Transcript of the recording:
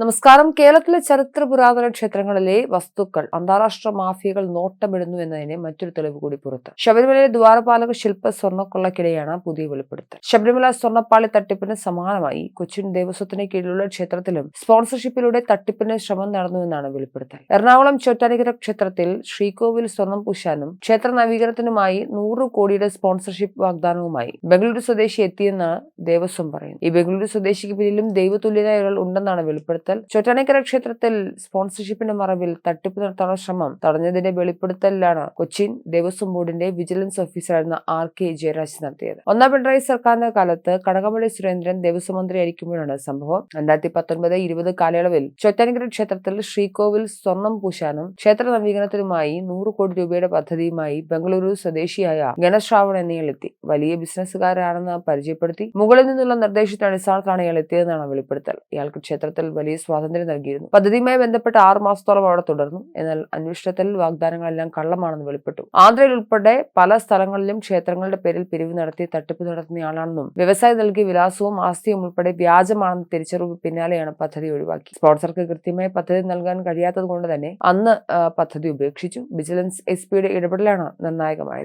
നമസ്കാരം. കേരളത്തിലെ ചരിത്ര പുരാതന ക്ഷേത്രങ്ങളിലെ വസ്തുക്കൾ അന്താരാഷ്ട്ര മാഫിയകൾ നോട്ടമിടുന്നു എന്നതിന് മറ്റൊരു തെളിവ് കൂടി പുറത്ത്. ശബരിമലയിലെ ദ്വാരപാലക ശില്പ സ്വർണ്ണക്കൊള്ളക്കിടെയാണ് പുതിയ വെളിപ്പെടുത്തൽ. ശബരിമല സ്വർണ്ണപ്പാളി തട്ടിപ്പിന് സമാനമായി കൊച്ചിൻ ദേവസ്വത്തിന് കീഴിലുള്ള ക്ഷേത്രത്തിലും സ്പോൺസർഷിപ്പിലൂടെ തട്ടിപ്പിന് ശ്രമം നടന്നുവെന്നാണ് വെളിപ്പെടുത്തൽ. എറണാകുളം ചോറ്റാനിക്കര ക്ഷേത്രത്തിൽ ശ്രീകോവിൽ സ്വർണം പൂശാനും ക്ഷേത്ര നവീകരണത്തിനുമായി 100 കോടിയുടെ സ്പോൺസർഷിപ്പ് വാഗ്ദാനവുമായി ബംഗളൂരു സ്വദേശി എത്തിയെന്ന് ദേവസ്വം പറയുന്നു. ഈ ബംഗളൂരു സ്വദേശിക്ക് പിന്നിലും ദൈവതുല്യനായ ഒരാൾ ഉണ്ടെന്നാണ് വെളിപ്പെടുത്തൽ. ചോറ്റാനിക്കര ക്ഷേത്രത്തിൽ സ്പോൺസർഷിപ്പിന്റെ മറവിൽ തട്ടിപ്പ് നടത്താനുള്ള ശ്രമം തടഞ്ഞതിന്റെ വെളിപ്പെടുത്തലിലാണ് കൊച്ചിൻ ദേവസ്വം ബോർഡിന്റെ വിജിലൻസ് ഓഫീസറായിരുന്ന RK ജയരാജ് നടത്തിയത്. ഒന്നാം പിണറായി സർക്കാരിന്റെ കാലത്ത് കടകംപള്ളി സുരേന്ദ്രൻ ദേവസ്വം മന്ത്രിയായിരിക്കുമ്പോഴാണ് സംഭവം. 2019-20 കാലയളവിൽ ചോറ്റാനിക്കര ക്ഷേത്രത്തിൽ ശ്രീകോവിൽ സ്വർണം പൂശാനും ക്ഷേത്ര നവീകരണത്തിനുമായി 100 കോടി രൂപയുടെ പദ്ധതിയുമായി ബംഗളൂരു സ്വദേശിയായ ഗണശ്രാവൺ എന്നയാളെത്തി. വലിയ ബിസിനസ്സുകാരാണെന്ന് പരിചയപ്പെടുത്തി മുകളിൽ നിന്നുള്ള നിർദ്ദേശത്തിന്റെ അടിസ്ഥാനത്തിലാണ് ഇയാൾ എത്തിയതെന്നാണ് വെളിപ്പെടുത്തൽ. ഇയാൾക്ക് ക്ഷേത്രത്തിൽ വലിയ സ്വാതന്ത്ര്യം നൽകിയിരുന്നു. പദ്ധതിയുമായി ബന്ധപ്പെട്ട് 6 മാസത്തോളം അവിടെ തുടർന്നു. എന്നാൽ അന്വേഷണത്തിൽ വാഗ്ദാനങ്ങളെല്ലാം കള്ളമാണെന്ന് വെളിപ്പെട്ടു. ആന്ധ്രയിൽ ഉൾപ്പെടെ പല സ്ഥലങ്ങളിലും ക്ഷേത്രങ്ങളുടെ പേരിൽ പിരിവ് നടത്തി തട്ടിപ്പ് നടത്തുന്നയാളാണെന്നും വ്യവസായി നൽകിയ വിലാസവും ആസ്തിയും ഉൾപ്പെടെ വ്യാജമാണെന്ന് തിരിച്ചറിവ് പിന്നാലെയാണ് പദ്ധതി ഒഴിവാക്കി. സ്പോൺസർക്ക് കൃത്യമായി പദ്ധതി നൽകാൻ കഴിയാത്തത് കൊണ്ട് തന്നെ അന്ന് പദ്ധതി ഉപേക്ഷിച്ചു. വിജിലൻസ് SP യുടെ ഇടപെടലാണ് നിർണായകമായത്.